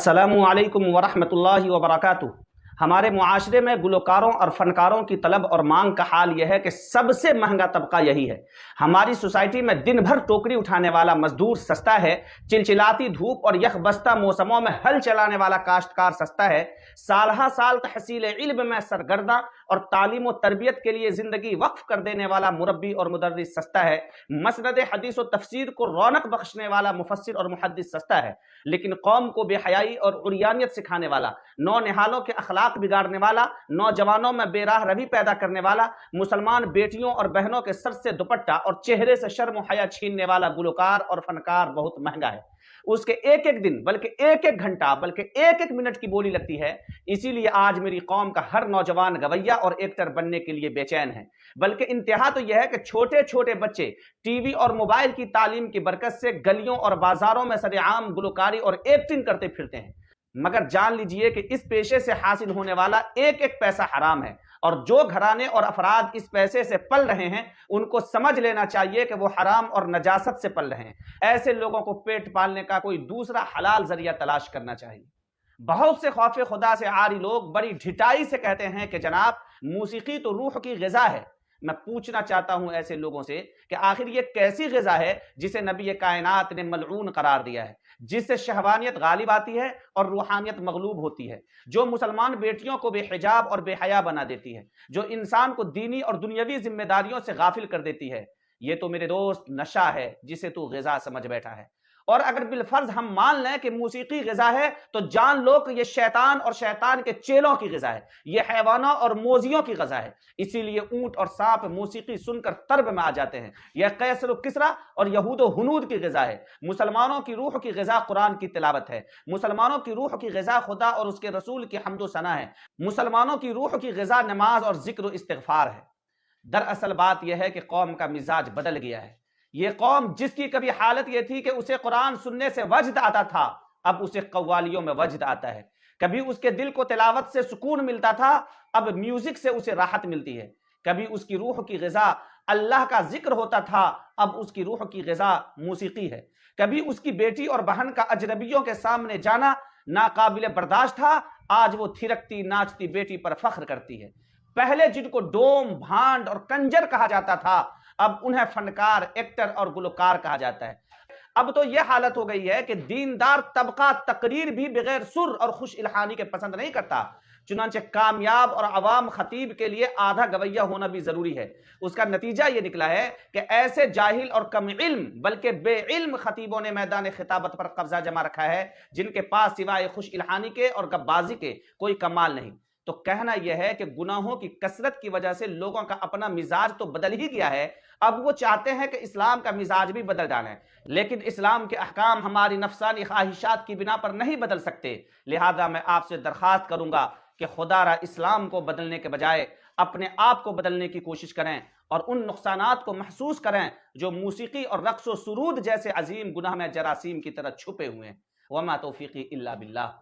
अस्सलामु अलैकुम वरहमतुल्लाहि वबरकातुहू। हमारे मुआशरे में गुलकारों और फनकारों की तलब और मांग का हाल यह है कि सबसे महंगा तबका यही है। हमारी सोसाइटी में दिन भर टोकरी उठाने वाला मजदूर सस्ता है, चिलचिलाती धूप और यखबस्ता मौसमों में हल चलाने वाला काश्तकार सस्ता है, सालहा साल तहसील इल्म में सरगर्दा और तालीम व तरबियत के लिए जिंदगी वक्फ कर देने वाला मुरब्बी और मुदर्रिस सस्ता है, मसनद हदीस और तफसीर को रौनक बख्शने वाला मुफस्सिर और मुहद्दिस सस्ता है, लेकिन कौम को बेहयाई और उरियानियत सिखाने वाला, नौ निहालों के अखलाक बिगाड़ने वाला, नौजवानों में बेराह रवी पैदा करने वाला, मुसलमान बेटियों और बहनों के सर से दुपट्टा और चेहरे से शर्म व हया छीनने वाला गुलकार और फनकार बहुत महंगा है। उसके एक एक दिन बल्कि एक एक घंटा बल्कि एक एक मिनट की बोली लगती है। इसीलिए आज मेरी कौम का हर नौजवान गवैया और एक्टर बनने के लिए बेचैन है। बल्कि इंतहा तो यह है कि छोटे छोटे बच्चे टीवी और मोबाइल की तालीम की बरकत से गलियों और बाजारों में सरेआम गुलकारी और एक्टिंग करते फिरते हैं। मगर जान लीजिए कि इस पेशे से हासिल होने वाला एक एक पैसा हराम है, और जो घराने और अफराद इस पैसे से पल रहे हैं उनको समझ लेना चाहिए कि वो हराम और नजासत से पल रहे हैं। ऐसे लोगों को पेट पालने का कोई दूसरा हलाल जरिया तलाश करना चाहिए। बहुत से खौफ खुदा से आरी लोग बड़ी ढिठाई से कहते हैं कि जनाब, मौसीकी तो रूह की ग़िज़ा है। मैं पूछना चाहता हूं ऐसे लोगों से कि आखिर ये कैसी ग़िज़ा है जिसे नबी कायनात ने मलऊन करार दिया है, जिससे शहवानियत गालिब आती है और रूहानियत मगलूब होती है, जो मुसलमान बेटियों को बेहिजाब और बेहया बना देती है, जो इंसान को दीनी और दुनियावी जिम्मेदारियों से गाफिल कर देती है। ये तो मेरे दोस्त नशा है जिसे तू ग़िज़ा समझ बैठा है। और अगर बिलफर्ज हम मान लें कि मौसीकी ग़िज़ा है तो जान लो कि ये शैतान और शैतान के चेलों की ग़िज़ा है, ये हैवानों और मोजियों की ग़िज़ा है। इसीलिए ऊंट और सांप मौसीकी सुनकर तर्ब में आ जाते हैं। यह कैसर किसरा और यहूद हुनूद की ग़िज़ा है। मुसलमानों की रूह की ग़िज़ा कुरान की तिलावत है। मुसलमानों की रूह की ग़िज़ा खुदा और उसके रसूल की हम्द व सना है। मुसलमानों की रूह की ग़िज़ा नमाज और ज़िक्र व इस्तिग़फ़ार है। दरअसल बात यह है कि कौम का मिजाज बदल गया है। ये कौम जिसकी कभी हालत ये थी कि उसे कुरान सुनने से वजद आता था, अब उसे कव्वालियों में वजद आता है। कभी उसके दिल को तिलावत से सुकून मिलता था, अब म्यूजिक से उसे राहत मिलती है। कभी उसकी रूह की ग़िज़ा अल्लाह का जिक्र होता था, अब उसकी रूह की ग़िज़ा मौसीकी है। कभी उसकी बेटी और बहन का अजनबियों के सामने जाना नाकाबिले बर्दाश्त था, आज वो थिरकती नाचती बेटी पर फख्र करती है। पहले जिनको डोम, भांड और कंजर कहा जाता था, अब उन्हें फनकार, एक्टर और गुलकार कहा जाता है। अब तो यह हालत हो गई है कि दीनदार तबका तकरीर भी बगैर सुर और खुश इल्हानी के पसंद नहीं करता। चुनांचे कामयाब और अवाम खतीब के लिए आधा गवैया होना भी जरूरी है। उसका नतीजा ये निकला है कि ऐसे जाहिल और कम इल्म बल्कि बेइल्म खतीबों ने मैदान खिताबत पर कब्जा जमा रखा है, जिनके पास सिवाय खुश इल्हानी के और गब्बाजी के कोई कमाल नहीं। तो कहना यह है कि गुनाहों की कसरत की वजह से लोगों का अपना मिजाज तो बदल ही गया है, अब वो चाहते हैं कि इस्लाम का मिजाज भी बदल डालें। लेकिन इस्लाम के अहकाम हमारी नफसानी ख्वाहिशात की बिना पर नहीं बदल सकते। लिहाजा मैं आपसे दरख्वास्त करूंगा कि खुदारा इस्लाम को बदलने के बजाय अपने आप को बदलने की कोशिश करें और उन नुकसानात को महसूस करें जो मौसीकी और रक्स व सुरूद जैसे अजीम गुनाह में जरासीम की तरह छुपे हुए हैं। वमा तौफीकी इल्ला बिल्लाह।